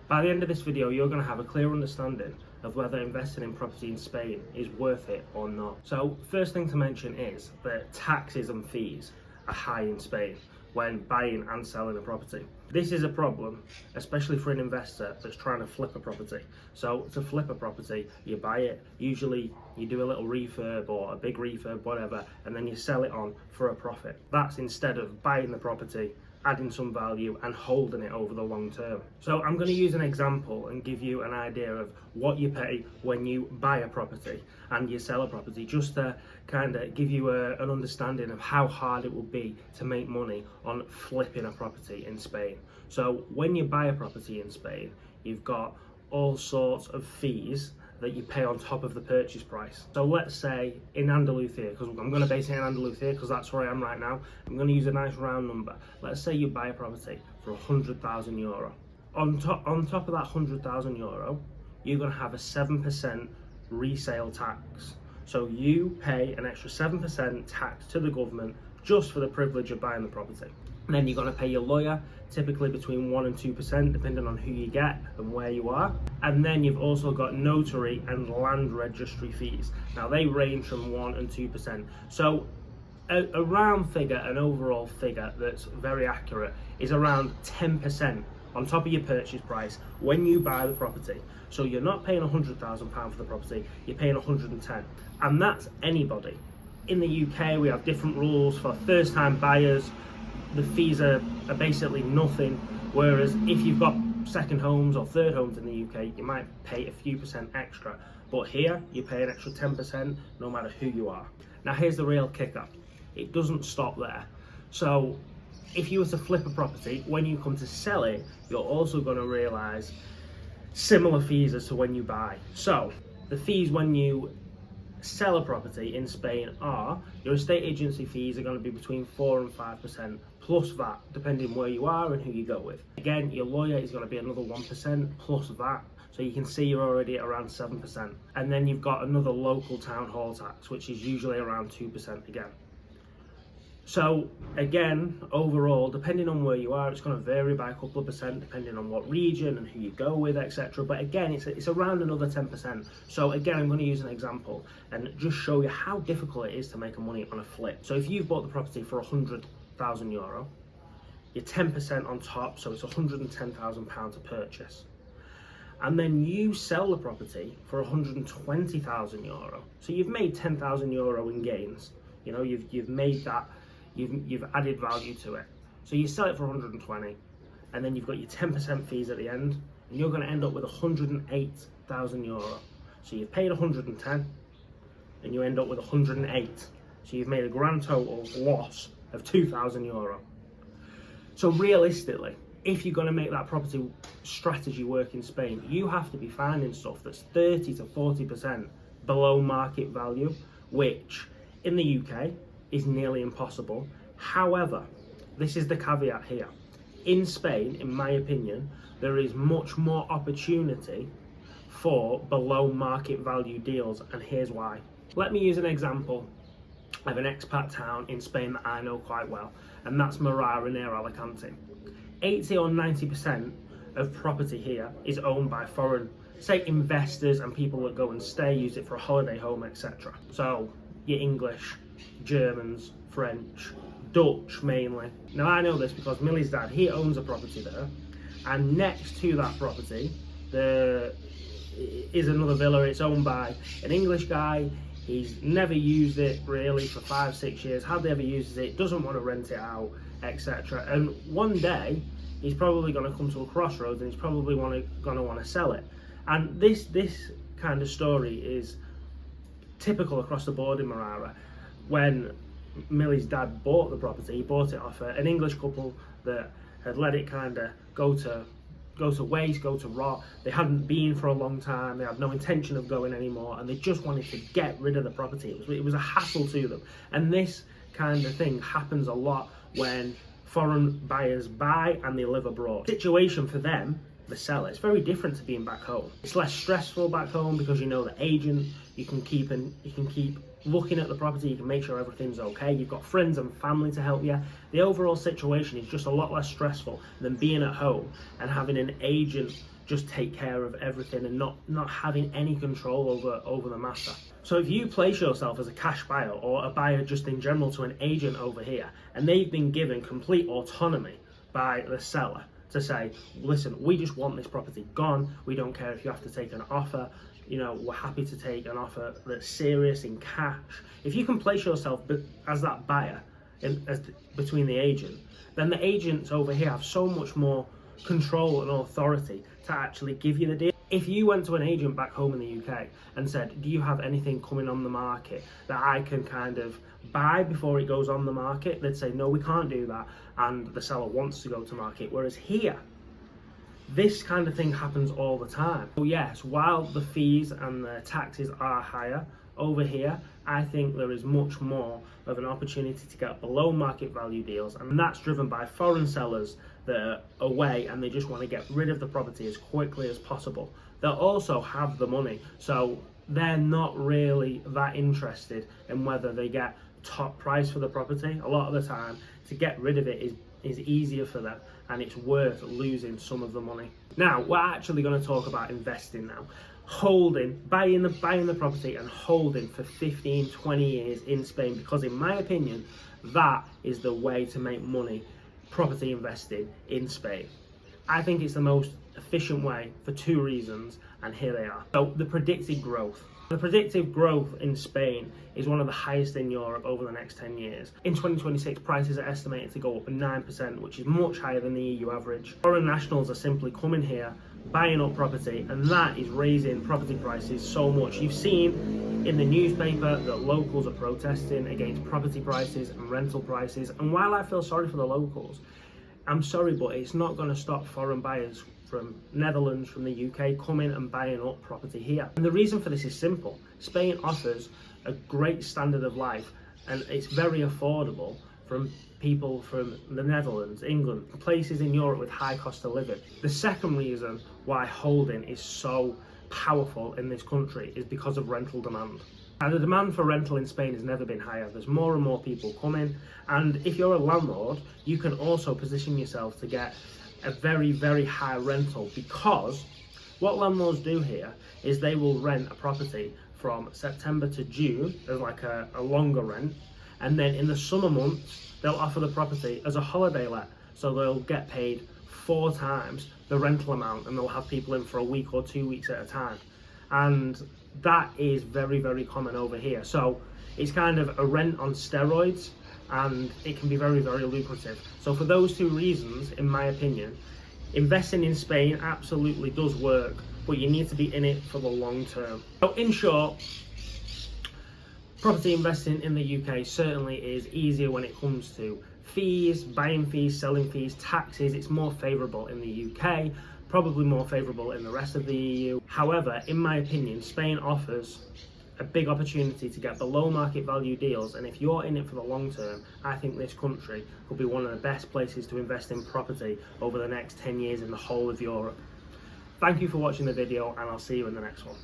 By the end of this video, you're going to have a clear understanding of whether investing in property in Spain is worth it or not. So first thing to mention is that taxes and fees are high in Spain when buying and selling a property. This is a problem, especially for an investor that's trying to flip a property. So to flip a property, you buy it, usually you do a little refurb or a big refurb, whatever, and then you sell it on for a profit. That's instead of buying the property, adding some value and holding it over the long term. So I'm going to use an example and give you an idea of what you pay when you buy a property and you sell a property, just to kind of give you an understanding of how hard it will be to make money on flipping a property in Spain. So when you buy a property in Spain, you've got all sorts of fees that you pay on top of the purchase price. So let's say in Andalusia, because I'm going to base it in Andalusia because that's where I am right now, I'm going to use a nice round number. Let's say you buy a property for €100,000. On top of that €100,000, you're going to have a 7% resale tax. So you pay an extra 7% tax to the government just for the privilege of buying the property. And then you're going to pay your lawyer, typically between 1% and 2%, depending on who you get and where you are. And then you've also got notary and land registry fees. Now they range from 1% and 2%. So a round figure, an overall figure that's very accurate, is around 10% on top of your purchase price when you buy the property. So you're not paying £100,000 for the property, you're paying 110. And that's anybody. In the UK, we have different rules for first-time buyers. The fees are basically nothing, whereas if you've got second homes or third homes in the UK, you might pay a few percent extra, but here you pay an extra 10% no matter who you are. Now here's the real kicker, it doesn't stop there. So if you were to flip a property, when you come to sell it, you're also going to realise similar fees as to when you buy. So the fees when you sell a property in Spain are, your estate agency fees are going to be between 4% and 5% plus VAT, depending where you are and who you go with. Again, your lawyer is going to be another 1% plus VAT, so you can see you're already at around 7%. And then you've got another local town hall tax, which is usually around 2% again. So again, overall, depending on where you are, it's going to vary by a couple of percent depending on what region and who you go with, etc. But again, it's around another 10%. So again, I'm going to use an example and just show you how difficult it is to make money on a flip. So if you've bought the property for €100,000, you're 10% on top, so it's £110,000 to purchase. And then you sell the property for €120,000. So you've made €10,000 in gains. You know, you've made that. You've added value to it. So you sell it for 120, and then you've got your 10% fees at the end, and you're going to end up with €108,000. So you've paid 110, and you end up with 108. So you've made a grand total loss of €2,000. So realistically, if you're going to make that property strategy work in Spain, you have to be finding stuff that's 30 to 40% below market value, which in the UK is nearly impossible. However, this is the caveat here. In Spain, in my opinion, there is much more opportunity for below market value deals, and here's why. Let me use an example of an expat town in Spain that I know quite well, and that's Morara near Alicante. 80 or 90% of property here is owned by foreign, say, investors and people that go and stay, use it for a holiday home, etc. So your English, Germans, French, Dutch mainly. Now I know this because Millie's dad, he owns a property there, and next to that property there is another villa. It's owned by an English guy. He's never used it really for 5-6 years, hardly ever uses it, doesn't want to rent it out, etc. And one day he's probably going to come to a crossroads and he's probably going to want to sell it. And this kind of story is typical across the board in Morara. When Millie's dad bought the property, he bought it off an English couple that had let it kind of go to waste, go to rot. They hadn't been for a long time, they had no intention of going anymore, and they just wanted to get rid of the property. It was a hassle to them. And this kind of thing happens a lot when foreign buyers buy and they live abroad. The situation for them, the seller, it's very different to being back home. It's less stressful back home because you know the agent, you can keep looking at the property, you can make sure everything's okay, you've got friends and family to help you. The overall situation is just a lot less stressful than being at home and having an agent just take care of everything and not having any control over the matter. So if you place yourself as a cash buyer or a buyer just in general to an agent over here, and they've been given complete autonomy by the seller to say, listen, we just want this property gone, we don't care if you have to take an offer, you know, we're happy to take an offer that's serious in cash. If you can place yourself as that buyer between the agent, then the agents over here have so much more control and authority to actually give you the deal. If you went to an agent back home in the UK and said, do you have anything coming on the market that I can kind of buy before it goes on the market, they'd say, no, we can't do that, and the seller wants to go to market. Whereas here, this kind of thing happens all the time. So yes, while the fees and the taxes are higher, over here, I think there is much more of an opportunity to get below market value deals, and that's driven by foreign sellers that are away and they just want to get rid of the property as quickly as possible. They'll also have the money, so they're not really that interested in whether they get top price for the property. A lot of the time, to get rid of it is easier for them, and it's worth losing some of the money. Now, we're actually going to talk about investing now. Holding, buying the property and holding for 15, 20 years in Spain, because in my opinion, that is the way to make money property investing in Spain. I think it's the most efficient way for two reasons, and here they are. So the predicted growth. The predicted growth in Spain is one of the highest in Europe over the next 10 years. In 2026, prices are estimated to go up 9%, which is much higher than the EU average. Foreign nationals are simply coming here, buying up property, and that is raising property prices so much. You've seen in the newspaper that locals are protesting against property prices and rental prices, and while I feel sorry for the locals, I'm sorry, but it's not going to stop foreign buyers from Netherlands, from the UK, coming and buying up property here. And the reason for this is simple. Spain offers a great standard of life, and it's very affordable from people from the Netherlands, England, places in Europe with high cost of living. The second reason why holding is so powerful in this country is because of rental demand. And the demand for rental in Spain has never been higher. There's more and more people coming, and if you're a landlord, you can also position yourself to get a very, very high rental, because what landlords do here is they will rent a property from September to June as like a longer rent, and then in the summer months they'll offer the property as a holiday let, so they'll get paid 4 times the rental amount, and they'll have people in for a week or 2 weeks at a time. And that is very, very common over here. So it's kind of a rent on steroids, and it can be very, very lucrative. So for those two reasons, in my opinion, investing in Spain absolutely does work, but you need to be in it for the long term. So in short, property investing in the UK certainly is easier when it comes to fees, buying fees, selling fees, taxes. It's more favourable in the UK, probably more favourable in the rest of the EU. However, in my opinion, Spain offers a big opportunity to get below market value deals, and if you're in it for the long term, I think this country could be one of the best places to invest in property over the next 10 years in the whole of Europe. Thank you for watching the video, and I'll see you in the next one.